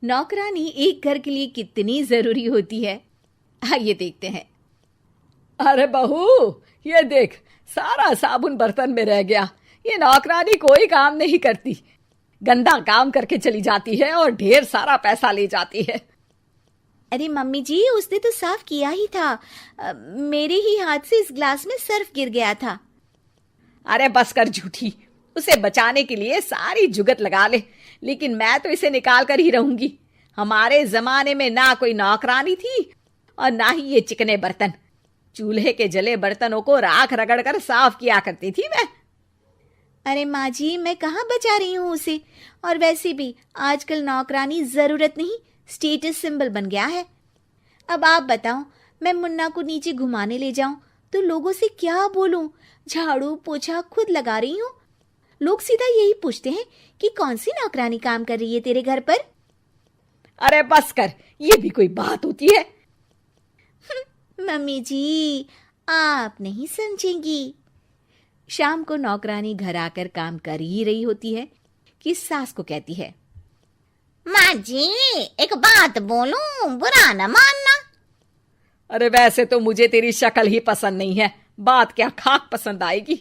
नौकरानी एक घर के लिए कितनी जरूरी होती है, आइए देखते हैं। अरे बहू, ये देख, सारा साबुन बर्तन में रह गया। ये नौकरानी कोई काम नहीं करती, गंदा काम करके चली जाती है और ढेर सारा पैसा ले जाती है। अरे मम्मी जी, उसने तो साफ किया ही था। मेरे ही हाथ से इस ग्लास में सर्फ गिर गया था। अरे बस कर झूठी, उसे बचाने के लिए सारी जुगत लगा ले, लेकिन मैं तो इसे निकाल कर ही रहूंगी। हमारे जमाने में ना कोई नौकरानी थी और ना ही ये चिकने बर्तन। चूल्हे के जले बर्तनों को राख रगड़ कर साफ किया करती थी मैं। अरे माँ जी, मैं कहाँ बचा रही हूँ उसे। और वैसे भी आजकल नौकरानी जरूरत नहीं, स्टेटस सिंबल बन गया है। अब आप बताओ, मैं मुन्ना को नीचे घुमाने ले जाऊं तो लोगों से क्या बोलूं? झाड़ू पोछा खुद लगा रही हूँ। लोग सीधा यही पूछते हैं कि कौन सी नौकरानी काम कर रही है तेरे घर पर। अरे बस कर, ये भी कोई बात होती है? मम्मी जी, आप नहीं समझेंगी। शाम को नौकरानी घर आकर काम कर ही रही होती है कि सास को कहती है, माँ जी, एक बात बोलूं, बुरा न मानना। अरे वैसे तो मुझे तेरी शक्ल ही पसंद नहीं है, बात क्या खाक पसंद आएगी।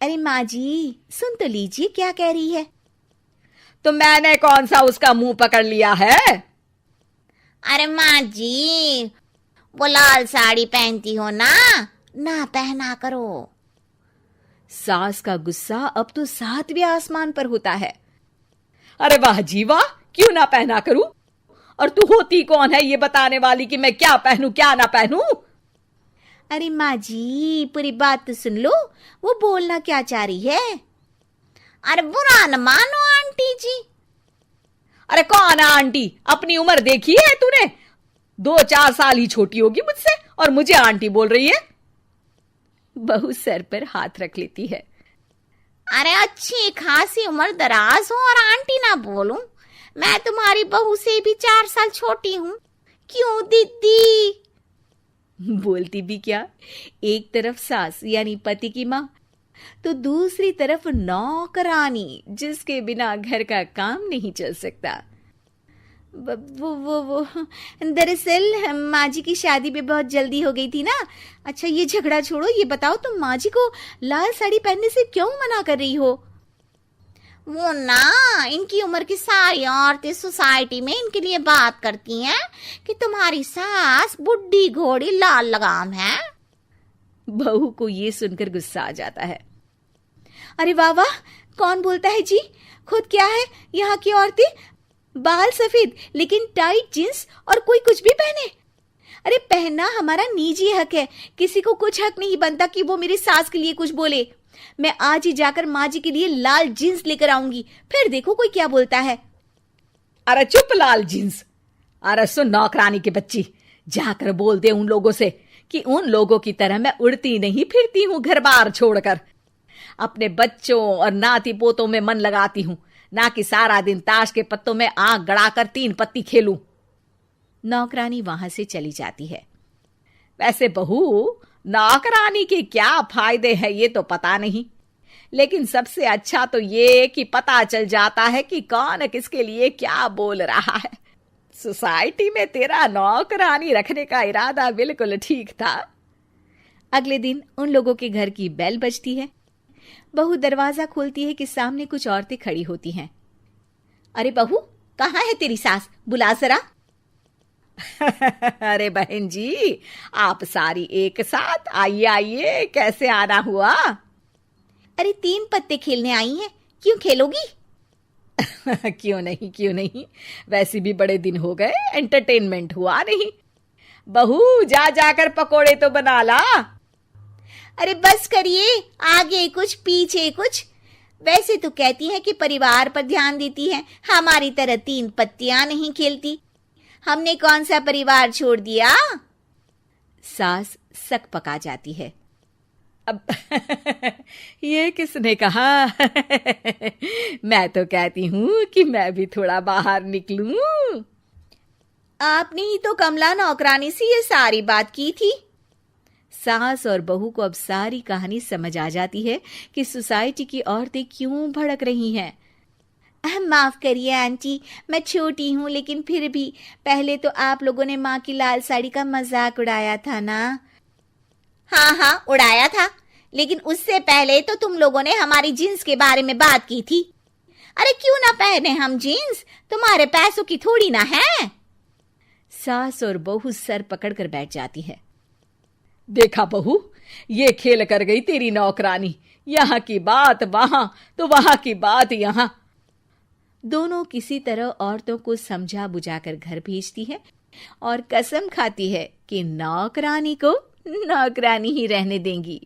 अरे माँ जी, सुन तो लीजिए क्या कह रही है। तो मैंने कौन सा उसका मुंह पकड़ लिया है? अरे माँ जी, वो लाल साड़ी पहनती हो ना, ना पहना करो। सास का गुस्सा अब तो 7वें आसमान पर होता है। अरे वाह जी वाह, क्यों ना पहना करूं? और तू होती कौन है ये बताने वाली कि मैं क्या पहनूं क्या ना पहनूं? अरे माँ जी, पूरी बात तो सुन लो, वो बोलना क्या चाह रही है। अरे बुरा न मानो आंटी जी। अरे कौन है आंटी? अपनी उम्र देखी है तूने? 2-4 साल ही छोटी होगी मुझसे और मुझे आंटी बोल रही है। बहू सर पर हाथ रख लेती है। अरे अच्छी खासी उम्र दराज हो और आंटी ना बोलूं? मैं तुम्हारी बहू से भी 4 साल छोटी हूँ। क्यों दीदी? बोलती भी क्या, एक तरफ सास यानी पति की माँ, तो दूसरी तरफ नौकरानी जिसके बिना घर का काम नहीं चल सकता। वो दरअसल माँ जी की शादी भी बहुत जल्दी हो गई थी ना। अच्छा ये झगड़ा छोड़ो, ये बताओ तुम माँ जी को लाल साड़ी पहनने से क्यों मना कर रही हो? वो ना, इनकी उम्र की सारी औरतें सोसाइटी में इनके लिए बात करती हैं कि तुम्हारी सास बुढ़ी घोड़ी लाल लगाम है। बहू को ये सुनकर गुस्सा आ जाता है। अरे वाह वाह, कौन बोलता है जी? खुद क्या है यहाँ की औरतें, बाल सफेद लेकिन टाइट जींस और कोई कुछ भी पहने। अरे पहनना हमारा निजी हक है, किसी को कुछ हक नहीं बनता कि वो मेरी सास के लिए कुछ बोले। मैं आज ही जाकर माँ जी के लिए लाल जींस लेकर आऊंगी, फिर देखो कोई क्या बोलता है। अरे चुप लाल जींस। अरे सुन नौकरानी की बच्ची, जाकर बोल दे उन लोगों से कि उन लोगों की तरह मैं उड़ती नहीं फिरती हूँ घर बार छोड़कर। अपने बच्चों और नाती पोतों में मन लगाती हूँ, ना कि सारा दिन ताश के पत्तों में आंख गड़ाकर 3 पत्ती खेलूं। नौकरानी वहां से चली जाती है। वैसे बहू, नौकरानी के क्या फायदे हैं ये तो पता नहीं, लेकिन सबसे अच्छा तो ये कि पता चल जाता है कि कौन किसके लिए क्या बोल रहा है। सोसाइटी में तेरा नौकरानी रखने का इरादा बिल्कुल ठीक था। अगले दिन उन लोगों के घर की बेल बजती है। बहू दरवाजा खोलती है कि सामने कुछ औरतें खड़ी होती हैं। अरे बहू, कहाँ है तेरी सास? बुला जरा। अरे बहन जी, आप सारी एक साथ आइए आइए, कैसे आना हुआ? अरे 3 पत्ते खेलने आई हैं, क्यों खेलोगी? क्यों नहीं, वैसे भी बड़े दिन हो गए, एंटरटेनमेंट हुआ नहीं। बहू जा जाकर पकोड़े तो बना ला। अरे बस करिए, आगे कुछ पीछे कुछ। वैसे तो कहती है कि परिवार पर ध्यान देती है, हमारी तरह 3 पत्तियां नहीं खेलती। हमने कौन सा परिवार छोड़ दिया? सास सक पका जाती है। अब ये किसने कहा? मैं तो कहती हूँ कि मैं भी थोड़ा बाहर निकलूं। आपने ही तो कमला नौकरानी से ये सारी बात की थी। सास और बहू को अब सारी कहानी समझ आ जाती है कि सोसाइटी की औरतें क्यों भड़क रही हैं। माफ करिए आंटी, मैं छोटी हूँ, लेकिन फिर भी पहले तो आप लोगों ने माँ की लाल साड़ी का मजाक उड़ाया था ना। हाँ हाँ, उड़ाया था, लेकिन उससे पहले तो तुम लोगों ने हमारी जीन्स के बारे में बात की थी। अरे क्यों ना पहने हम जीन्स, तुम्हारे पैसों की थोड़ी ना है। सास और बहू सर पकड़कर बैठ जाती है। देखा बहू, ये खेल कर गई तेरी नौकरानी, यहाँ की बात वहां तो वहां की बात यहाँ। दोनों किसी तरह औरतों को समझा बुझाकर घर भेजती है और कसम खाती है कि नौकरानी को नौकरानी ही रहने देंगी।